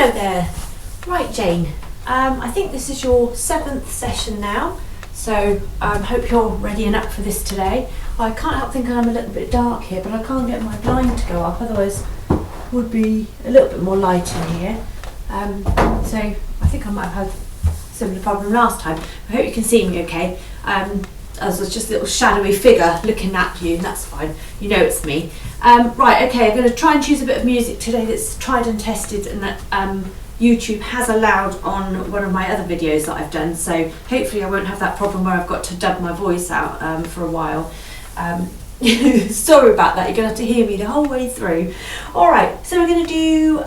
Hello there. Right, Jane, I think this is your 7th session now, so I hope you're ready and up for this today. I can't help thinking I'm a little bit dark here, but I can't get my blind to go up, otherwise it would be a little bit more light in here. So I think I might have had a similar problem last time. I hope you can see me okay. As was just a little shadowy figure looking at you, and that's fine, you know it's me. Right, okay, I'm going to try and choose a bit of music today that's tried and tested and that YouTube has allowed on one of my other videos that I've done, so hopefully I won't have that problem where I've got to dub my voice out for a while. Sorry about that, you're going to have to hear me the whole way through. Alright, so we're going to do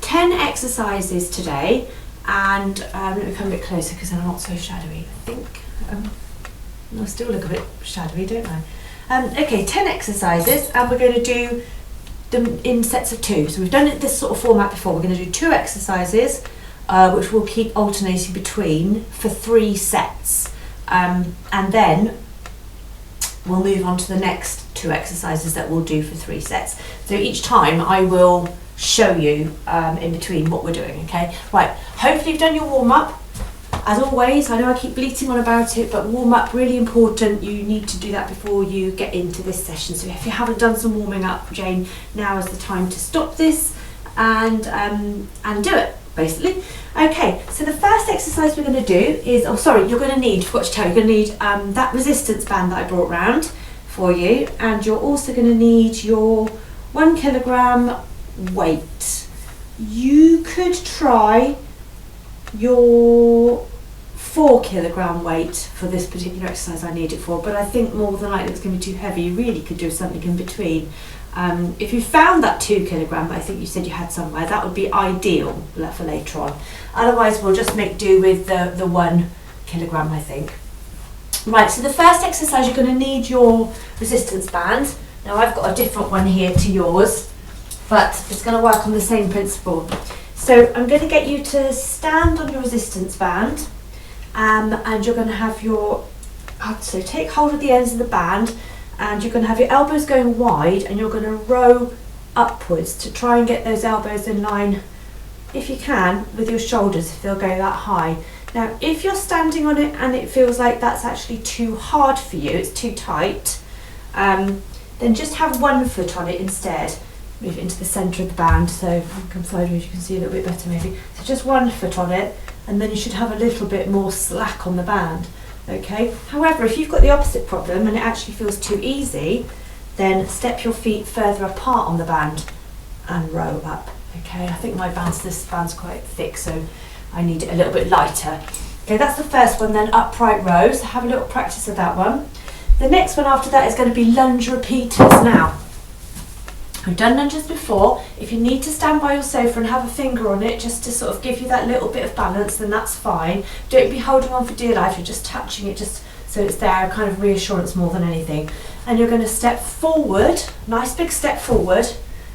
10 exercises today, and let me come a bit closer because I'm not so shadowy, I think. I still look a bit shadowy, don't I? Okay, 10 exercises, and we're going to do them in sets of 2. So we've done it this sort of format before. We're going to do 2 exercises, which we'll keep alternating between for 3 sets. And then we'll move on to the next 2 exercises that we'll do for 3 sets. So each time I will show you in between what we're doing, okay? Right, hopefully you've done your warm-up. As always, I know I keep bleating on about it, but warm up, really important. You need to do that before you get into this session. So if you haven't done some warming up, Jane, now is the time to stop this and do it, basically. Okay, so the first exercise we're going to do is, you're going to need, forgot to tell you, you're going to need that resistance band that I brought round for you, and you're also going to need your 1 kilogram weight. You could try your 4 kilogram weight for this particular exercise I need it for, but I think more than likely it's going to be too heavy. You really could do something in between. If you found that 2 kilogram, I think you said you had somewhere, that would be ideal for later on. Otherwise we'll just make do with the 1 kilogram, I think. Right, so the first exercise, you're going to need your resistance band. Now I've got a different one here to yours, but it's going to work on the same principle. So I'm going to get you to stand on your resistance band, and you're going to have so take hold of the ends of the band, and you're going to have your elbows going wide, and you're going to row upwards to try and get those elbows in line, if you can, with your shoulders if they'll go that high. Now if you're standing on it and it feels like that's actually too hard for you, it's too tight, then just have 1 foot on it instead. Move it into the centre of the band, so if I come sideways you can see a little bit better maybe. So just 1 foot on it, and then you should have a little bit more slack on the band, okay? However, if you've got the opposite problem and it actually feels too easy, then step your feet further apart on the band and row up, okay? I think this band's quite thick, so I need it a little bit lighter. Okay, that's the first one then, upright row, so have a little practice of that one. The next one after that is going to be lunge repeaters. Now, I've done lunges before. If you need to stand by your sofa and have a finger on it just to sort of give you that little bit of balance, then that's fine. Don't be holding on for dear life, you're just touching it just so it's there, kind of reassurance more than anything. And you're going to step forward, nice big step forward,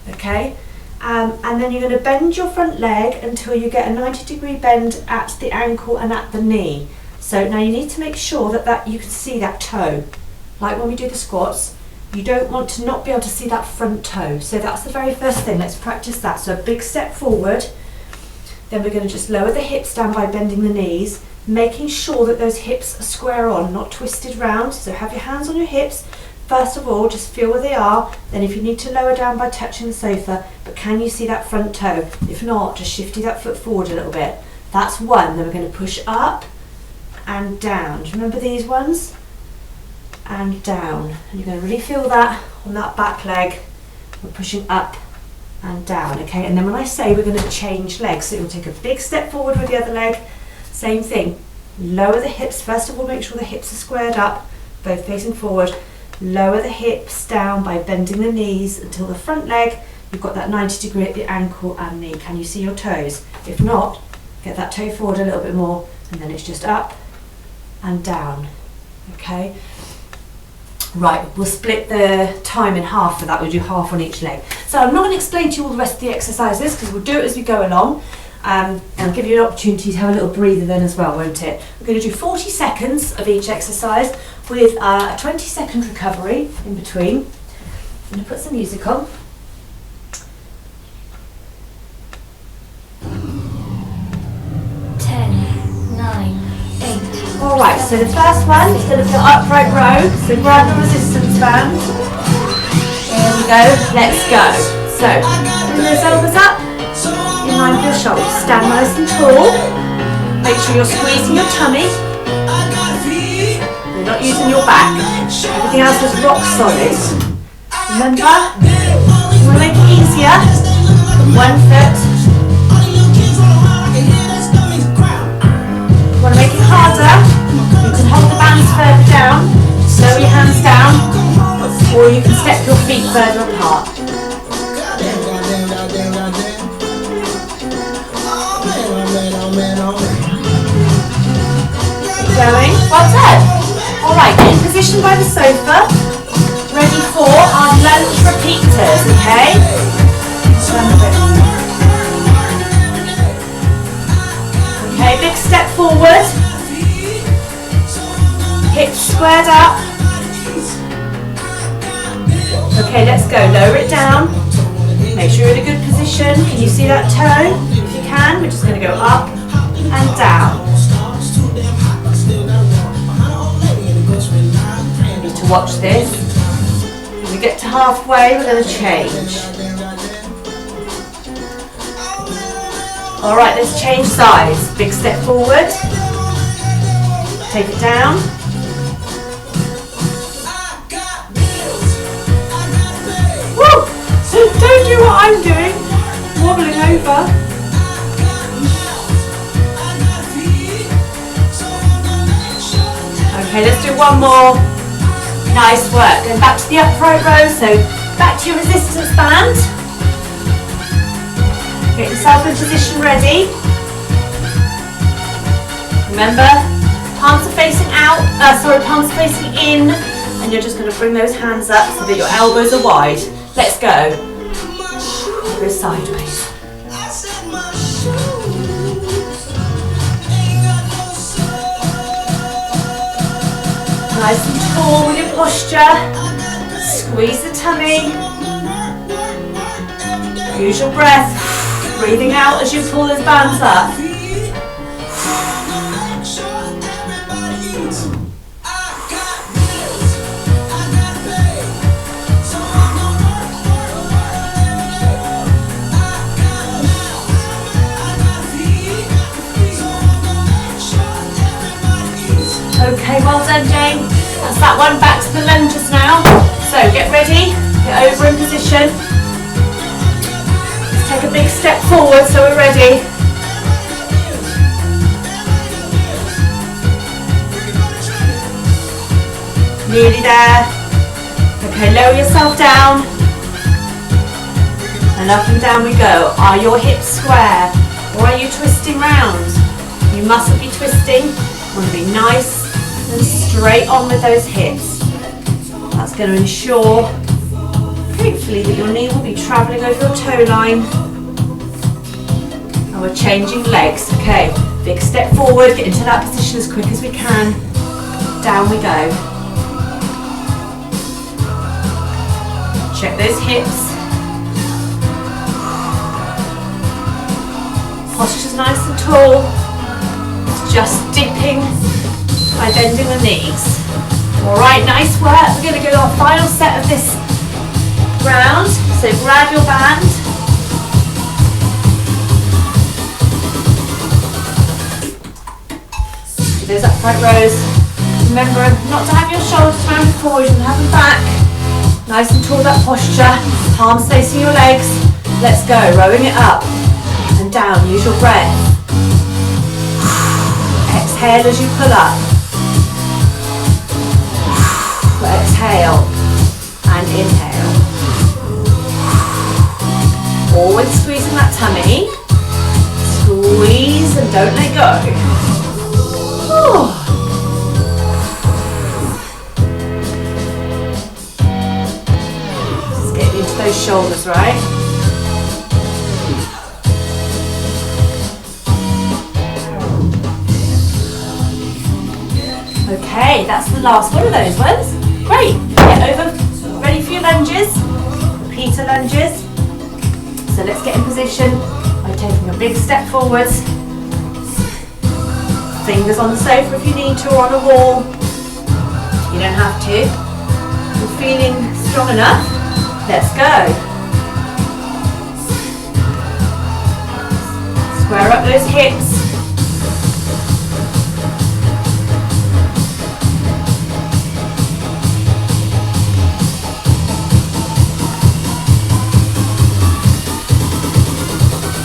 okay? And then you're going to bend your front leg until you get a 90-degree bend at the ankle and at the knee. So now you need to make sure that you can see that toe. Like when we do the squats, you don't want to not be able to see that front toe. So that's the very first thing, let's practice that. So a big step forward, then we're going to just lower the hips down by bending the knees, making sure that those hips are square on, not twisted round. So have your hands on your hips. First of all, just feel where they are. Then if you need to lower down by touching the sofa, but can you see that front toe? If not, just shifty that foot forward a little bit. That's 1. Then we're going to push up and down. Do you remember these ones? And down, and you're going to really feel that on that back leg. We're pushing up and down, okay? And then when I say we're going to change legs, so you'll take a big step forward with the other leg, same thing, lower the hips. First of all, make sure the hips are squared up, both facing forward. Lower the hips down by bending the knees until the front leg, you've got that 90-degree at the ankle and knee. Can you see your toes? If not, get that toe forward a little bit more, and then it's just up and down, okay? Right, we'll split the time in half for that. We'll do half on each leg. So I'm not going to explain to you all the rest of the exercises because we'll do it as we go along, and I'll give you an opportunity to have a little breather then as well, won't it? We're going to do 40 seconds of each exercise with a 20-second recovery in between. I'm going to put some music on. So the first one is going to be upright row. So grab the resistance band. There we go. Let's go. So bring those elbows up in line with your shoulders. Stand nice and tall. Make sure you're squeezing your tummy. You're not using your back. Everything else is rock solid. Remember, you want to make it easier. One foot. You want to make it harder. You can hold the bands further down. Lower your hands down. Or you can step your feet further apart. Going. Well done. Alright, get in position by the sofa. Ready for our lunge repeaters, okay? Okay, big step forward. Hips squared up. Okay, let's go. Lower it down. Make sure you're in a good position. Can you see that toe? If you can, we're just going to go up and down. You need to watch this. When we get to halfway, we're going to change. Alright, let's change sides. Big step forward. Take it down. Woo! Don't do what I'm doing. Wobbling over. Okay, let's do one more. Nice work. Going back to the upright row. So back to your resistance band. Get yourself in position ready. Remember, palms are facing out, palms are facing in, and you're just going to bring those hands up so that your elbows are wide. Let's go. Go sideways. Nice and tall with your posture. Squeeze the tummy. Use your breath. Breathing out as you pull those bands up. Okay, well done, Jane. That's that one. Back to the lunges now. So get ready, get over in position. Take a big step forward so we're ready. Nearly there. Okay, lower yourself down. And up and down we go. Are your hips square or are you twisting round? You mustn't be twisting. You want to be nice and straight on with those hips. That's going to ensure, hopefully, that your knee will be travelling over your toe line. And we're changing legs. Okay, big step forward, get into that position as quick as we can. Down we go. Check those hips. Posture's nice and tall. It's just dipping by bending the knees. Alright, nice work. We're going to go to our final set of this round. So grab your band. Do those upright rows. Remember not to have your shoulders round forward and have them back. Nice and tall that posture. Palms facing your legs. Let's go. Rowing it up and down. Use your breath. Exhale as you pull up. Exhale and inhale. Always squeezing that tummy. Squeeze and don't let go. Just get into those shoulders, right? Okay, that's the last one of those ones. Great, get over, ready for your lunges, repeater lunges. So let's get in position by taking a big step forwards. fingers on the sofa if you need to, or on a wall. You don't have to. You're feeling strong enough? Let's go. Square up those hips.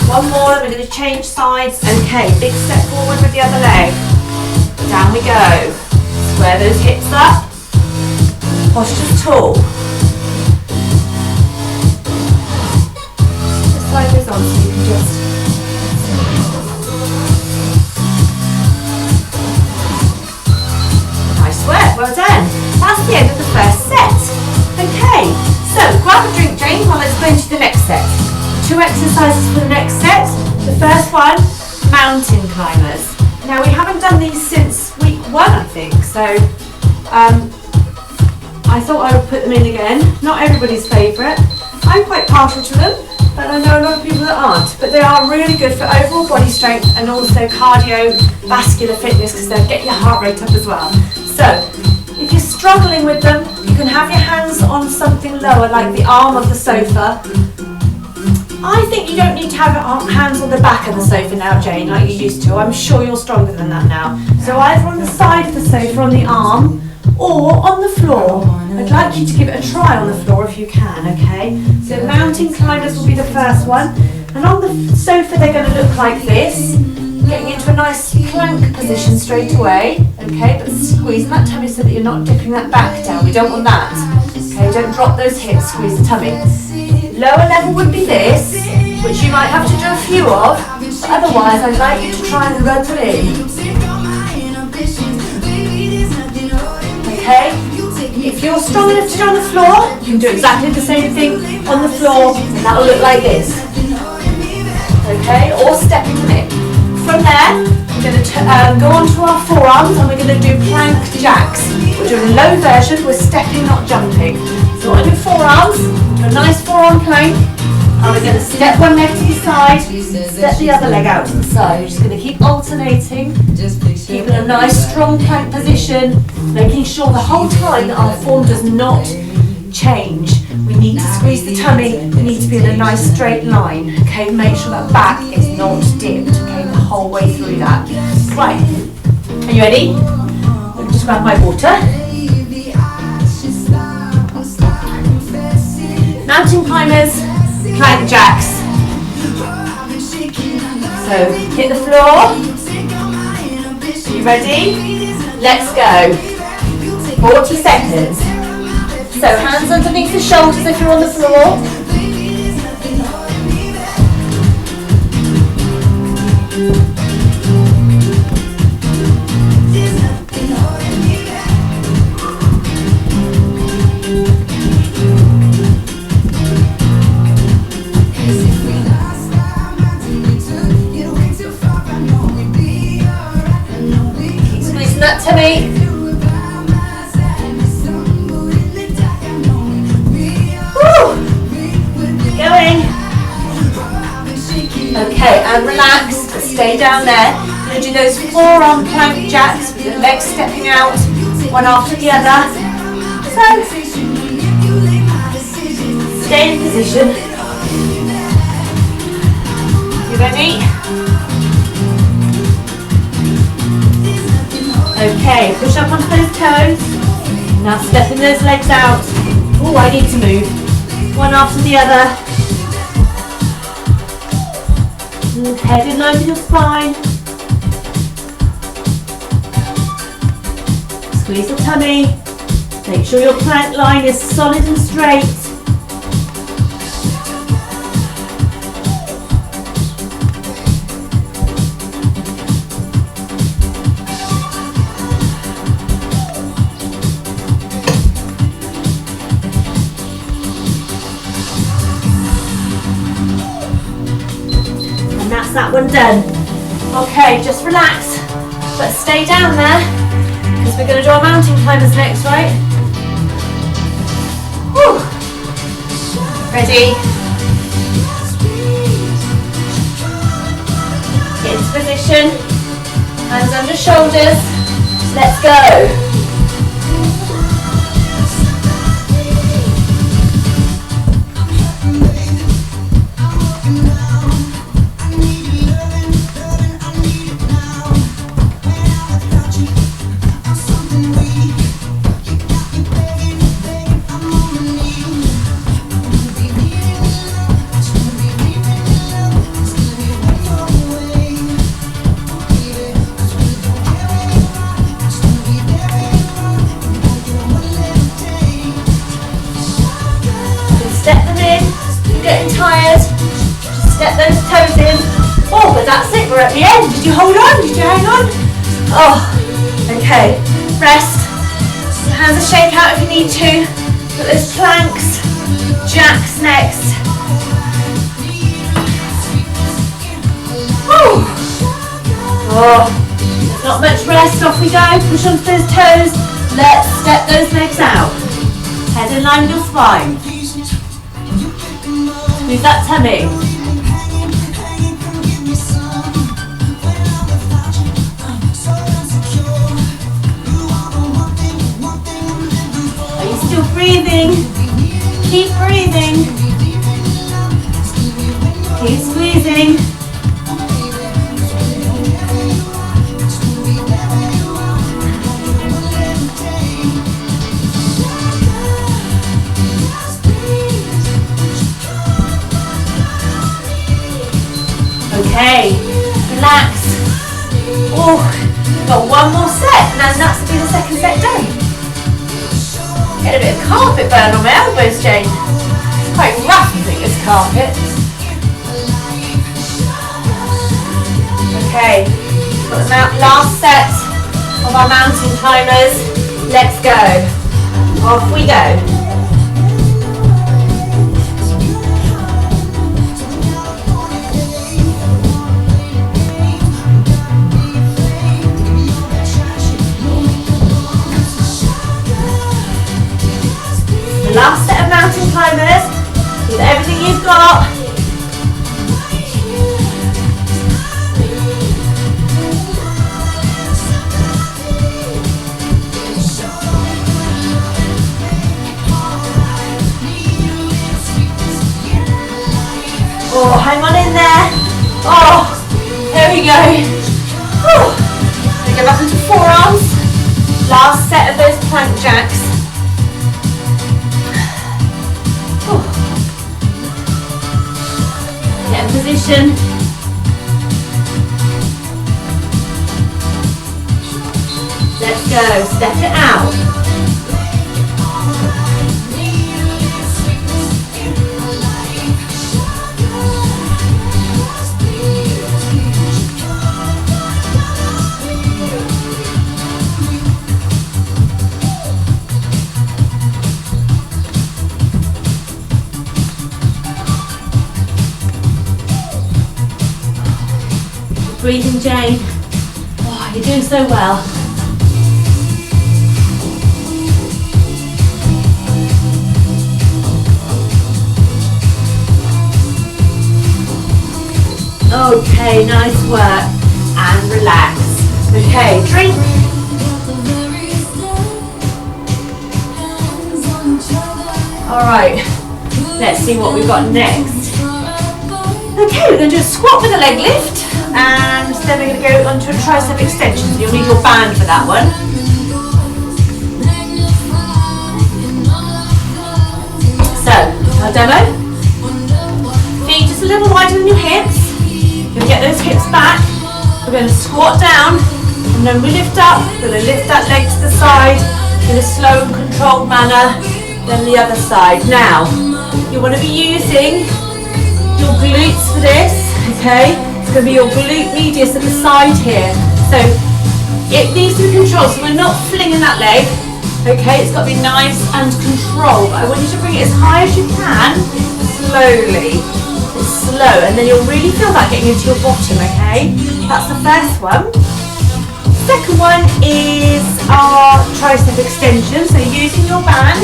One more, we're going to change sides. Okay, big step forward with the other leg. Down we go. Square those hips up. Posture's tall. Just slide those on so you can just... Nice work, well done. That's the end of the first set. Okay, so grab a drink, Jane, while I explain to you the next set. 2 exercises for the next set. The first one, mountain climbers. Now we haven't done these since week 1, I think, so I thought I would put them in again. Not everybody's favourite. I'm quite partial to them, but I know a lot of people that aren't. But they are really good for overall body strength and also cardiovascular fitness because they'll get your heart rate up as well. So if you're struggling with them, you can have your hands on something lower like the arm of the sofa. I think you don't need to have your hands on the back of the sofa now, Jane, like you used to. I'm sure you're stronger than that now. So either on the side of the sofa, on the arm, or on the floor. I'd like you to give it a try on the floor if you can, okay? So mountain climbers will be the first one. And on the sofa, they're going to look like this. Getting into a nice plank position straight away, okay? But squeezing that tummy so that you're not dipping that back down. We don't want that. Okay, don't drop those hips, squeeze the tummy. Lower level would be this, which you might have to do a few of, but otherwise I'd like you to try and rub them in. Okay? If you're strong enough to do on the floor, you can do exactly the same thing on the floor, and that will look like this. Okay? Or stepping them in. From there, we're going to go on to our forearms, and we're going to do plank jacks. We're doing a low version, we're stepping, not jumping. So we're going to do forearms, do a nice forearm plank, and we're going to step one leg to the side, step the other leg out to the side. We're just going to keep alternating, keeping a nice strong plank position, making sure the whole time that our form does not change. We need to squeeze the tummy, we need to be in a nice straight line, okay? Make sure that back is not dipped, okay, the whole way through that. Right, are you ready? Let me just grab my water. Mountain climbers, plank jacks. So hit the floor. You ready? Let's go. 40 seconds. So hands underneath the shoulders if you're on the floor. Squeezing that tummy. Okay, and relax, stay down there. We're going to do those forearm plank jacks with the legs stepping out, one after the other. So, stay in position. You ready? Okay, push up onto those toes. Now stepping those legs out. Oh, I need to move. One after the other. Head in line with your spine. Squeeze the tummy. Make sure your plank line is solid and straight. That one done. Okay, just relax, but stay down there because we're going to do our mountain climbers next, right? Woo. Ready? Get into position and Hands under shoulders. Let's go. Get those toes in. Oh, but that's it, we're at the end. Did you hold on? Did you hang on? Oh, okay. Rest. Your hands are shake out if you need to. Got those planks. Jacks next. Woo. Oh, not much rest. Off we go. Push onto those toes. Let's step those legs out. Head in line with your spine. Squeeze that tummy. Still breathing. Keep breathing. Keep squeezing. Okay, relax. Oh, got one more set, and then that's to be the second set done. Get a bit of carpet burn on my elbows, Jane. It's quite rough, I think, this carpet. Okay, got the last set of our mountain climbers. Let's go. Off we go. Last set of mountain climbers, with everything you've got. Oh, hang on in there. Oh, there we go. Whew. Go back into forearms. Last set of those plank jacks. Get in position. Let's go. Step it out. Breathing, Jane. Oh, you're doing so well. Okay, nice work. And relax. Okay, drink. Alright, let's see what we've got next. Okay, we're going to do a squat with a leg lift. And then we're going to go onto a tricep extension. So you'll need your band for that one. So, our demo. Feet just a little wider than your hips. You're going to get those hips back. We're going to squat down. And then we lift up. We're going to lift that leg to the side in a slow and controlled manner. Then the other side. Now, you want to be using your glutes for this. Okay? It's going to be your glute medius at the side here. So it needs to be controlled. So we're not flinging that leg. Okay, it's got to be nice and controlled. But I want you to bring it as high as you can, slowly. It's slow, and then you'll really feel that getting into your bottom, okay? That's the first one. Second one is our tricep extension. So using your band.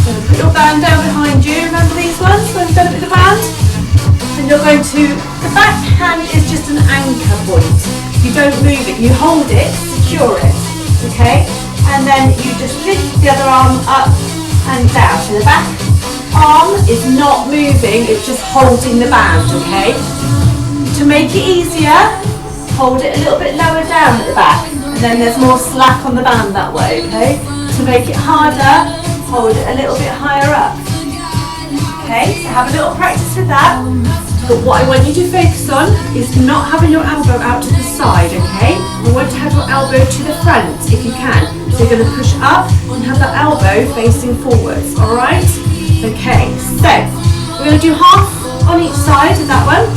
So put your band down behind you. Remember these ones when you've done it with the band? And you're going to, the back hand is just an anchor. don't move it. You hold it, secure it, okay? And then you just lift the other arm up and down. So the back arm is not moving, it's just holding the band, okay? To make it easier, hold it a little bit lower down at the back, and then there's more slack on the band that way, okay? To make it harder, hold it a little bit higher up. Okay, so have a little practice with that. But what I want you to focus on is not having your elbow out to the side, okay? I want to have your elbow to the front if you can. So you're going to push up and have that elbow facing forwards, alright? Okay, so we're going to do half on each side of that one.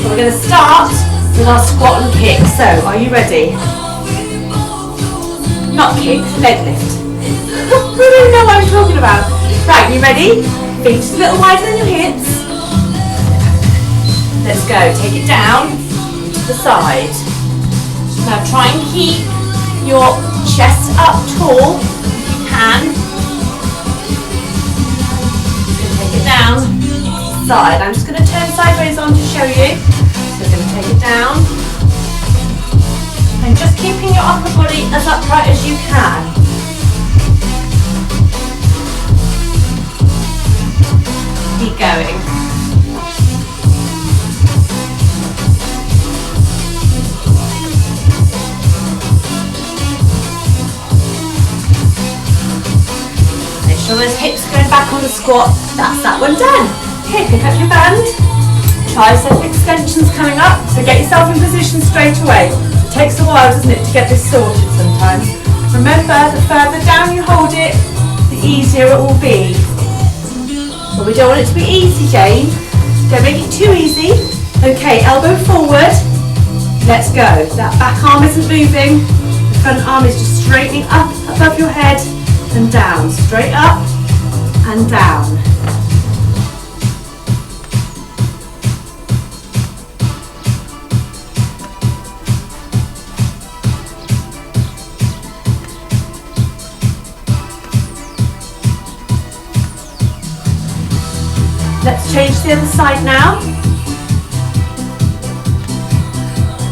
So we're going to start with our squat and kick. So are you ready? Not kick, leg lift. You don't know what I'm talking about. Right, you ready? Feet just a little wider than your hips. Let's go. Take it down to the side. Now try and keep your chest up tall if you can. Take it down to the side. I'm just going to turn sideways on to show you. So we're going to take it down. And just keeping your upper body as upright as you can. Keep going. Make sure those hips are going back on the squat. That's that one done. Okay, pick up your band. Tricep extensions coming up. So get yourself in position straight away. It takes a while, doesn't it, to get this sorted sometimes. Remember, the further down you hold it, the easier it will be. But we don't want it to be easy, Jane. Don't make it too easy. Okay, elbow forward. Let's go. That back arm isn't moving. The front arm is just straightening up above your head and down. Straight up and down. Let's change to the other side now.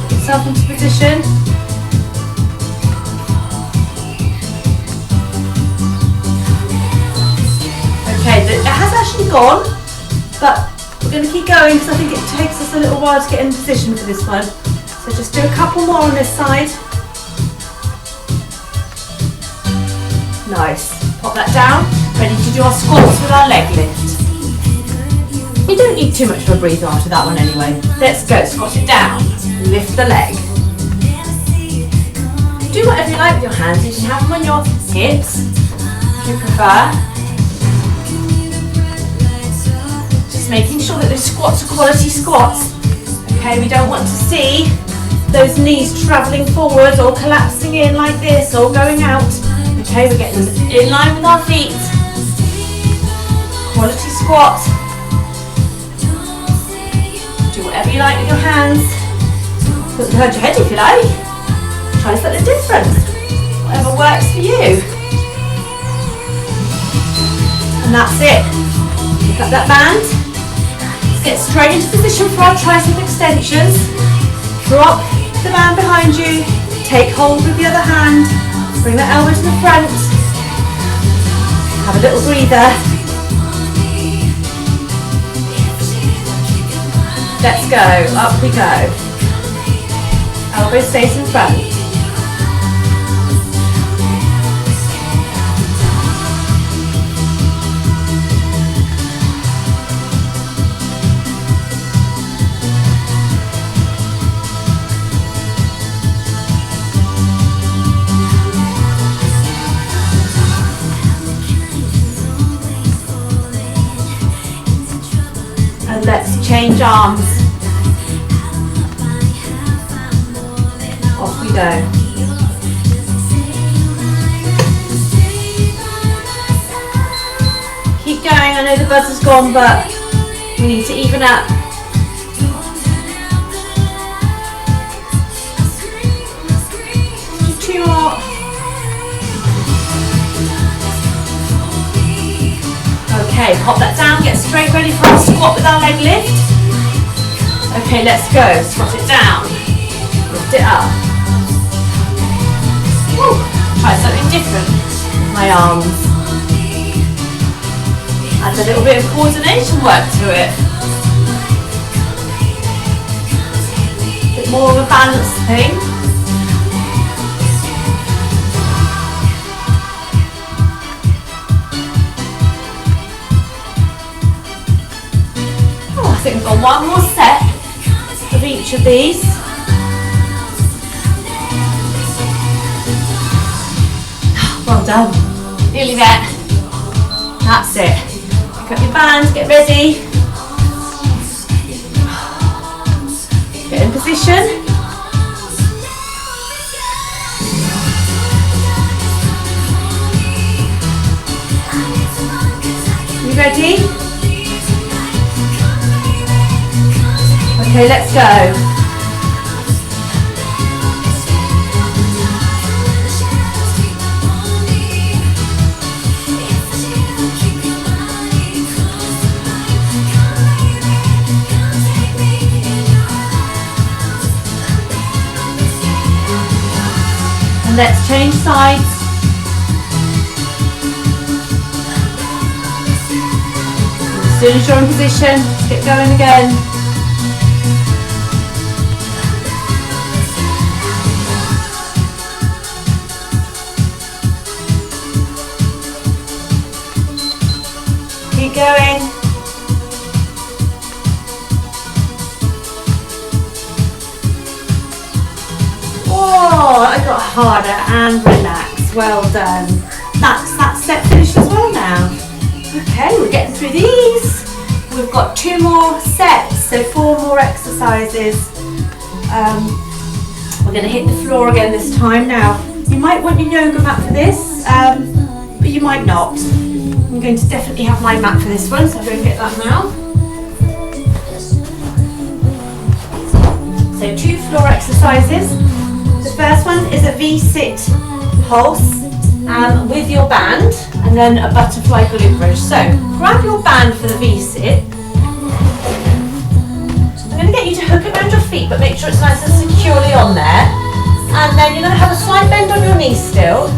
Get yourself into position. Okay, it has actually gone, but we're going to keep going because I think it takes us a little while to get in position for this one. So just do a couple more on this side. Nice. Pop that down. Ready to do our squats with our leg lift. You don't need too much of a breather after that one anyway. Let's go, squat it down, lift the leg. Do whatever you like with your hands. You can have them on your hips if you prefer. Just making sure that those squats are quality squats. Okay, we don't want to see those knees travelling forwards or collapsing in like this or going out. Okay, we're getting them in line with our feet. Quality squat. Do whatever you like with your hands. Put them behind your head if you like. Try something different. Whatever works for you. And that's it. Pick up that band. Let's get straight into position for our tricep extensions. Drop the band behind you. Take hold with the other hand. Bring that elbow to the front. Have a little breather. Let's go, up we go. Elbow stays in front. And let's change arms. Off we go. Keep going, I know the buzz is gone, but we need to even up. Just 2 more. Okay, pop that down, get straight ready for our squat with our leg lift. Okay, let's go. Squat it down. Lift it up. Woo. Try something different with my arms. Add a little bit of coordination work to it. A bit more of a balance thing. Oh, I think we've got one more set of each of these. Well done. Nearly there. That's it. Pick up your band, get ready. Get in position. You ready? Okay, let's go. Let's change sides. As soon as you're in position, get going again. Keep going. Oh, I got harder and relaxed. Well done. That's that set finished as well now. Okay, we're getting through these. We've got 2 more sets, so 4 more exercises. We're going to hit the floor again this time. Now, you might want your yoga mat for this, but you might not. I'm going to definitely have my mat for this one, so I'm going to get that now. So 2 floor exercises. The first one is a V-sit pulse with your band, and then a butterfly glute bridge. So grab your band for the V-sit. I'm going to get you to hook it around your feet, but make sure it's nice and securely on there. And then you're going to have a slight bend on your knee still.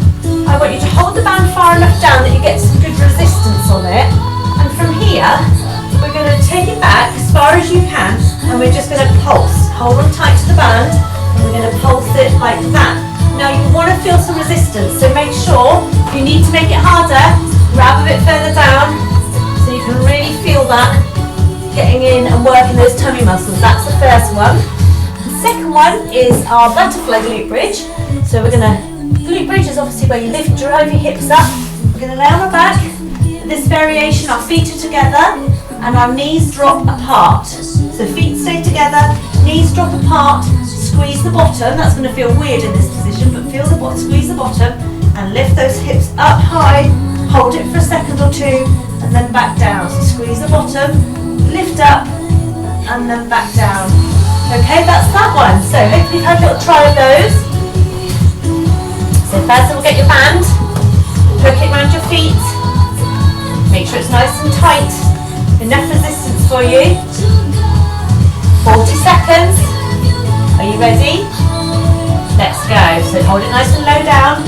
I want you to hold the band far enough down that you get some good resistance on it. And from here, we're going to take it back as far as you can, and we're just going to pulse. Hold on tight to the band. We're going to pulse it like that. Now you want to feel some resistance, so make sure if you need to make it harder, grab a bit further down so you can really feel that getting in and working those tummy muscles. That's the first one. The second one is our butterfly glute bridge. So we're going to, glute bridge is obviously where you drive your hips up. We're going to lay on our back. In this variation, our feet are together and our knees drop apart. So feet stay together, knees drop apart. Squeeze the bottom. That's going to feel weird in this position, but feel the bottom, squeeze the bottom and lift those hips up high, hold it for a second or 2 and then back down. So squeeze the bottom, lift up and then back down. Okay, that's that one. So hopefully you've had a little try of those. So first we'll get your band, hook it around your feet, make sure it's nice and tight, enough resistance for you. 40 seconds. Are you ready? Let's go. So hold it nice and low down.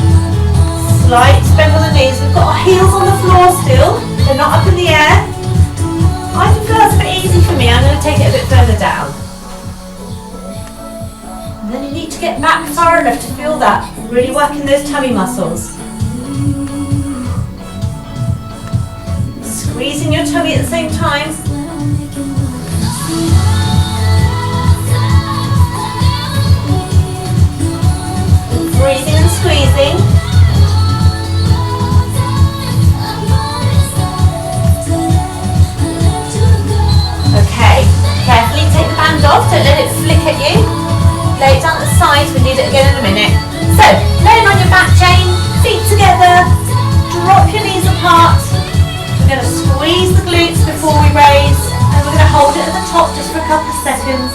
Slight bend on the knees. We've got our heels on the floor still. They're not up in the air. I feel that's a bit easy for me. I'm going to take it a bit further down. And then you need to get back far enough to feel that. Really working those tummy muscles. Squeezing your tummy at the same time. Breathing and squeezing. Okay, carefully take the band off, don't let it flick at you. Lay it down at the sides, we need it again in a minute. So, laying on your back chain, feet together, drop your knees apart. We're going to squeeze the glutes before we raise, and we're going to hold it at the top just for a couple of seconds.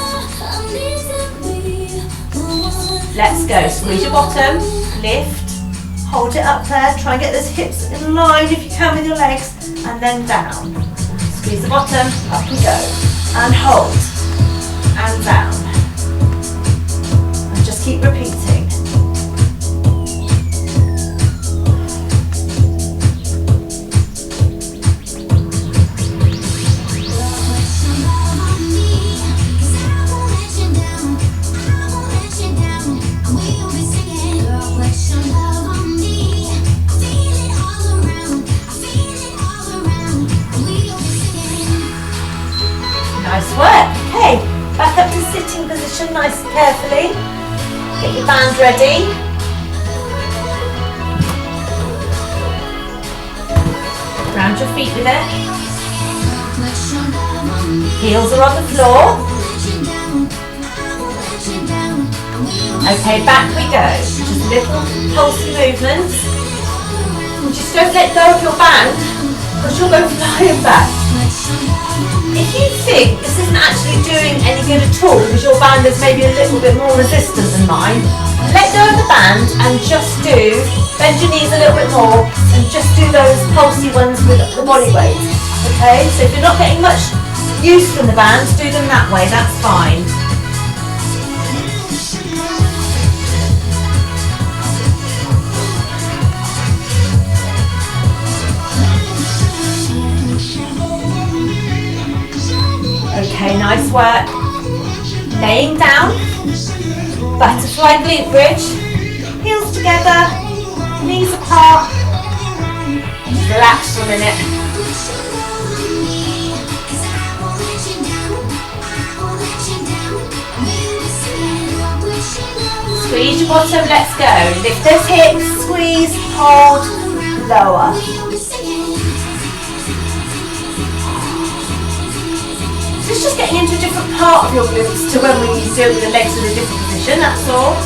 Let's go. Squeeze your bottom, lift, hold it up there, try and get those hips in line if you can with your legs, and then down. Squeeze the bottom, up and go, and hold, and down. And just keep repeating. Nice work. Okay, back up to sitting position nice and carefully. Get your band ready. Round your feet with it. Heels are on the floor. Okay, back we go. Just little pulsy movements. Just don't let go of your band, because you'll go flying back. If you think this isn't actually doing any good at all, because your band is maybe a little bit more resistant than mine, let go of the band and just bend your knees a little bit more and just do those pulsy ones with the body weight. Okay, so if you're not getting much use from the bands, do them that way, that's fine. Okay, nice work. Laying down, butterfly glute bridge, heels together, knees apart. Relax for a minute. Squeeze your bottom, let's go. Lift those hips, squeeze, hold, lower. So it's just getting into a different part of your glutes to when we do the legs in a different position, that's all.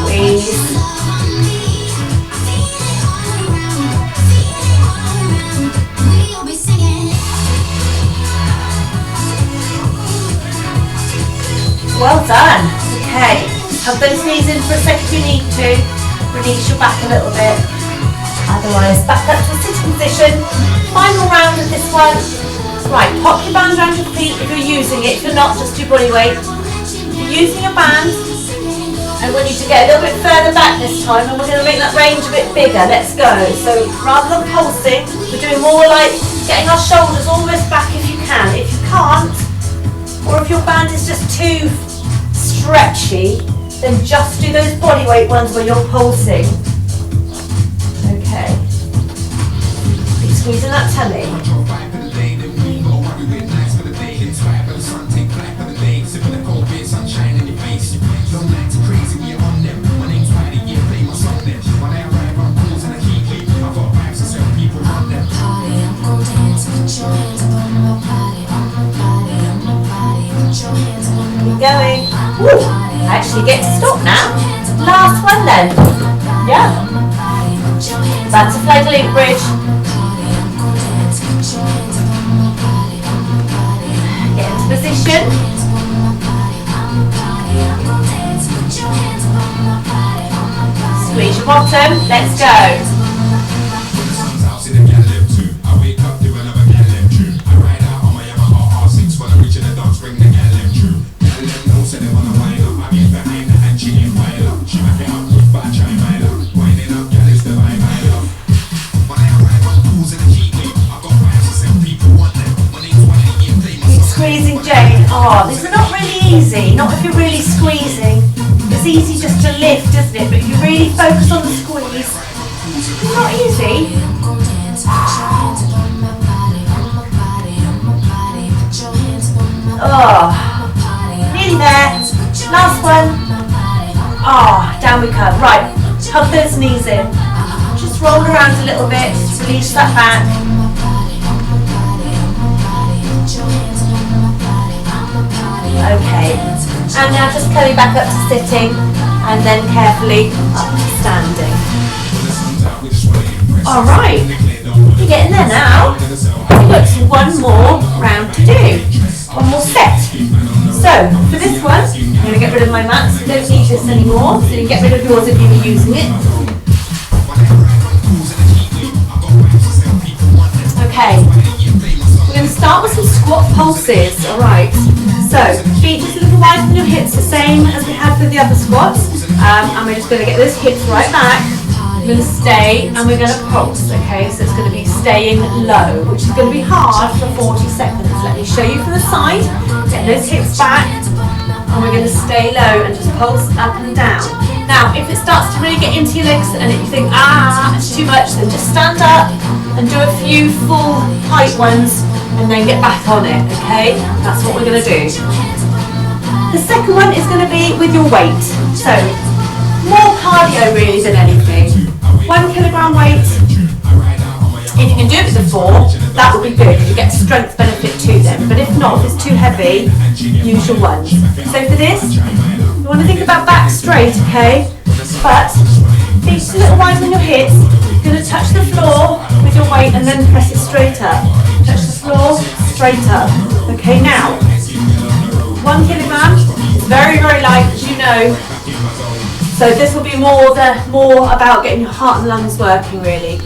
Squeeze. Well done. Okay, hug those knees in for a second if you need to. Release your back a little bit. Otherwise, back up to a sitting position. Final round of this one. Right, pop your band around your feet if you're using it. If you're not, just do body weight. If you're using your band, I want you to get a little bit further back this time, and we're going to make that range a bit bigger. Let's go. So rather than pulsing, we're doing more like getting our shoulders almost back if you can. If you can't, or if your band is just too stretchy, then just do those body weight ones where you're pulsing. Okay. Keep squeezing that tummy. Keep going. Woo. Actually get to stop now. Last one then. Yeah. Butterfly glute bridge. Get into position. Squeeze your bottom. Let's go. Oh, these are not really easy, not if you're really squeezing. It's easy just to lift, isn't it? But if you really focus on the squeeze, it's not easy. Oh, nearly there. Last one. Oh, down we come. Right, hug those knees in. Just roll around a little bit, release that back. Okay, and now just coming back up to sitting and then carefully up to standing. Alright, you're getting there now. We've got one more round to do, one more set. So for this one, I'm going to get rid of my mats. We don't need this anymore, so you can get rid of yours if you were using it. Okay, we're going to start with some squat pulses. Alright. So, feet just a little wider than your hips, the same as we had with the other squats. And we're just going to get those hips right back. We're going to stay and we're going to pulse, okay? So it's going to be staying low, which is going to be hard for 40 seconds. Let me show you from the side. Get those hips back and we're going to stay low and just pulse up and down. Now, if it starts to really get into your legs and you think, it's too much, then just stand up and do a few full height ones and then get back on it, okay? That's what we're going to do. The second one is going to be with your weight. So, more cardio really than anything. 1 kilogram weight. If you can do it with the 4, that would be good because you get a strength benefit to them. But if not, if it's too heavy, use your 1. So for this, you want to think about back straight, okay? But feet a little wide on your hips. You're going to touch the floor with your weight and then press it straight up. Touch the floor, straight up. Okay, now, 1 kilogram is very, very light, as you know. So this will be more about getting your heart and lungs working, really.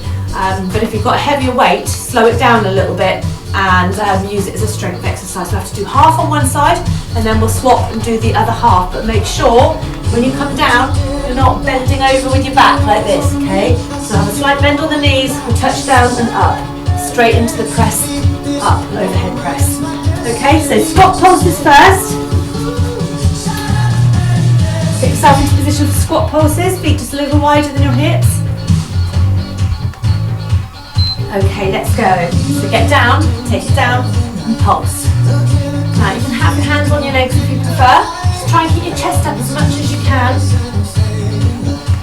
But if you've got a heavier weight, slow it down a little bit and use it as a strength exercise. We'll have to do half on one side and then we'll swap and do the other half. But make sure when you come down, you're not bending over with your back like this, okay? So have a slight bend on the knees, we'll touch down and up, straight into the press, up, overhead press. Okay, so squat pulses first. Get yourself into position for squat pulses, feet just a little wider than your hips. Okay, let's go. So get down, take it down, and pulse. Now you can have your hands on your legs if you prefer. Just try and keep your chest up as much as you can.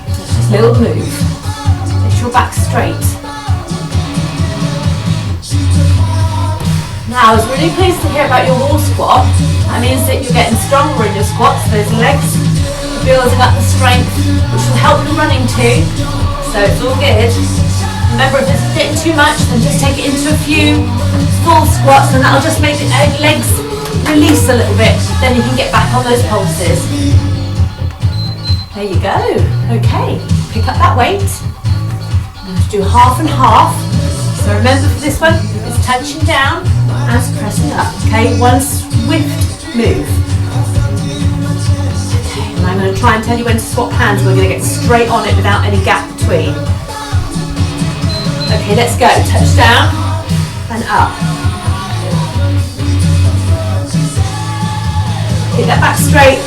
Just a little move. Lift your back straight. Now I was really pleased to hear about your wall squat. That means that you're getting stronger in your squats. Those legs are building up the strength, which will help your running too. So it's all good. Remember, if it's a bit too much, then just take it into a few full squats and that'll just make the legs release a little bit. Then you can get back on those pulses. There you go. Okay, pick up that weight. I'm going to do half and half. So remember for this one, it's touching down and pressing up. Okay, one swift move. Okay, and I'm going to try and tell you when to swap hands. We're going to get straight on it without any gap between. Okay, let's go. Touch down and up. Get that back straight.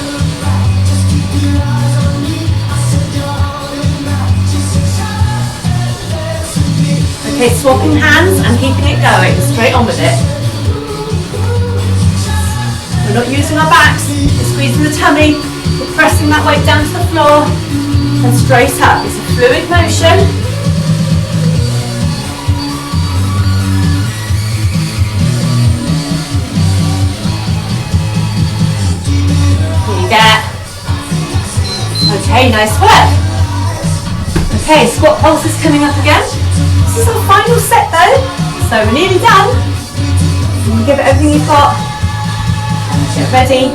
Okay, swapping hands and keeping it going. Straight on with it. We're not using our backs. We're squeezing the tummy. We're pressing that weight down to the floor and straight up. It's a fluid motion. Okay, nice work. Okay, squat pulses coming up again. This is our final set though, so we're nearly done. Give it everything you've got. Get ready.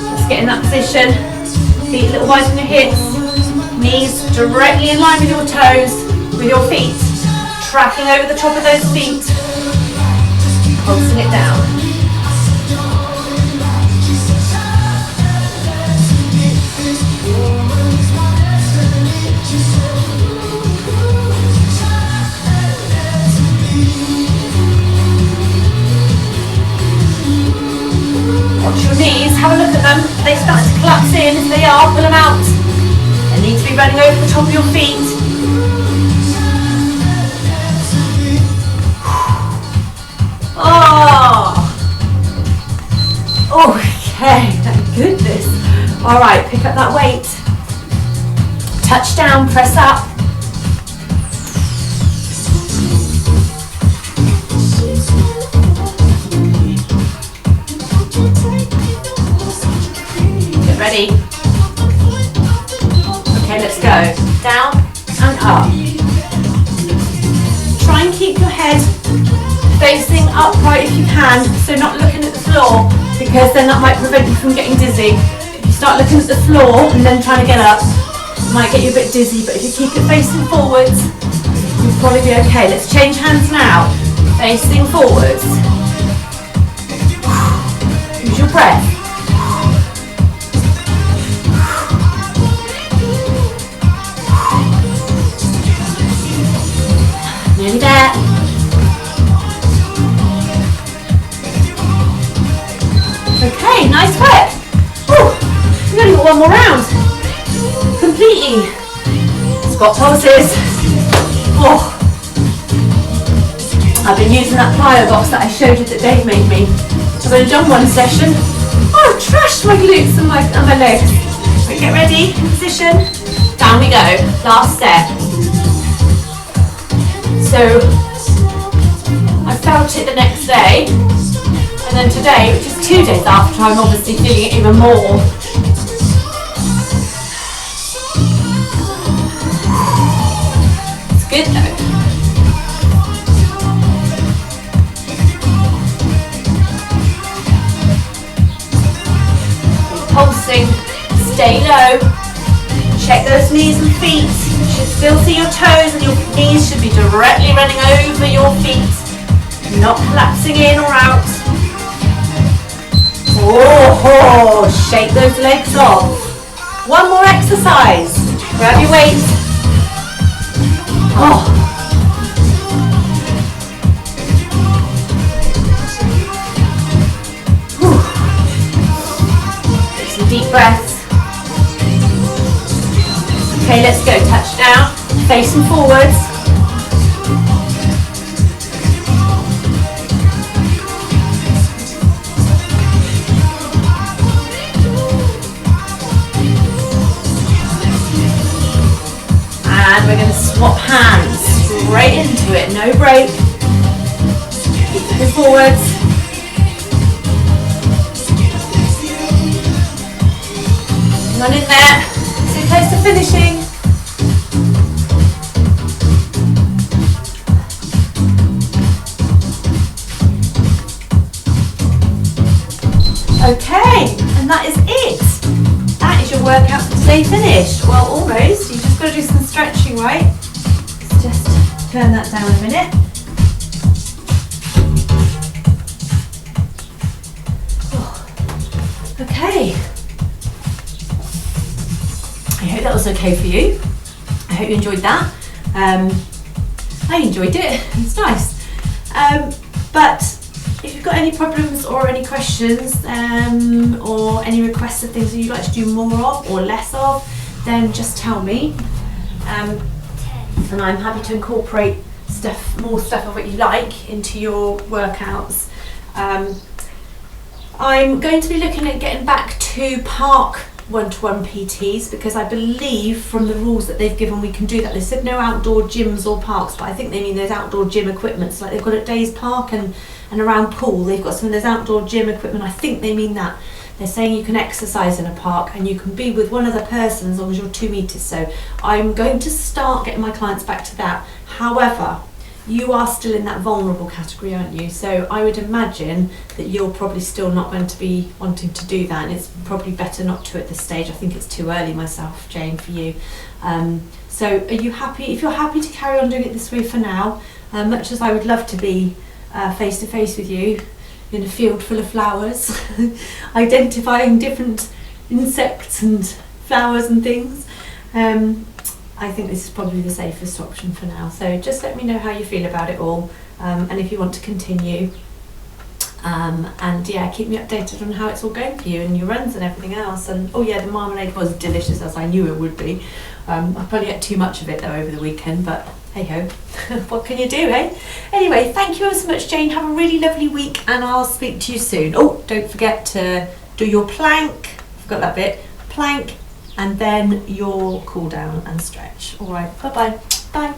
Let's get in that position. Feet a little wide on your hips. Knees directly in line with your toes, with your feet tracking over the top of those feet. Pulsing it down. Watch your knees, have a look at them. They start to collapse in. If they are, pull them out. They need to be running over the top of your feet. Oh! Okay, thank goodness. Alright, pick up that weight. Touch down, press up. Ready? Okay, let's go. Down and up. Try and keep your head facing upright if you can, so not looking at the floor, because then that might prevent you from getting dizzy. If you start looking at the floor and then trying to get up, it might get you a bit dizzy, but if you keep it facing forwards, you'll probably be okay. Let's change hands now. Facing forwards. Use your breath. Nearly there. one more round. Completely. Squat pulses. Oh. I've been using that plyo box that I showed you that Dave made me. I've only done one session. Oh, I've trashed my glutes and my legs. Right, get ready, position. Down we go. Last set. So I felt it the next day, and then today, which is 2 days after, I'm obviously feeling it even more. It's good though. Pulsing, stay low, check those knees and feet. You should still see your toes, and your knees should be directly running over your feet, not collapsing in or out. Oh, shake those legs off. One more exercise. Grab your weight. Oh. Deep breaths. Okay, let's go. Touchdown. Facing forwards. And we're going to swap hands straight into it. No break. Keep looking forwards. On in there, so close to finishing. Okay, and that is it. That is your workout for today finished. Well, almost. You've just got to do some stretching, right? Let's just turn that down a minute. Okay. I hope that was okay for you. I hope you enjoyed that. I enjoyed it. It's nice. But if you've got any problems or any questions or any requests of things that you'd like to do more of or less of, then just tell me. And I'm happy to incorporate more stuff of what you like into your workouts. I'm going to be looking at getting back to park one-to-one PTs, because I believe from the rules that they've given we can do that. They said no outdoor gyms or parks, but I think they mean those outdoor gym equipments like they've got at Days Park and around Poole. They've got some of those outdoor gym equipment. I think they mean that. They're saying you can exercise in a park and you can be with one other person as long as you're 2 meters. So I'm going to start getting my clients back to that. However, you are still in that vulnerable category, aren't you? So I would imagine that you're probably still not going to be wanting to do that, and it's probably better not to at this stage. I think it's too early myself, Jane, for you. So are you happy? If you're happy to carry on doing it this way for now, much as I would love to be face to face with you in a field full of flowers, identifying different insects and flowers and things, I think this is probably the safest option for now. So just let me know how you feel about it all, and if you want to continue. And yeah, keep me updated on how it's all going for you and your runs and everything else. And oh yeah, the marmalade was delicious, as I knew it would be. I probably ate too much of it though over the weekend, but hey ho, what can you do, eh? Anyway, thank you so much, Jane. Have a really lovely week, and I'll speak to you soon. Oh, don't forget to do your plank. Forgot that bit. Plank, and then your cool down and stretch. All right, bye-bye. Bye.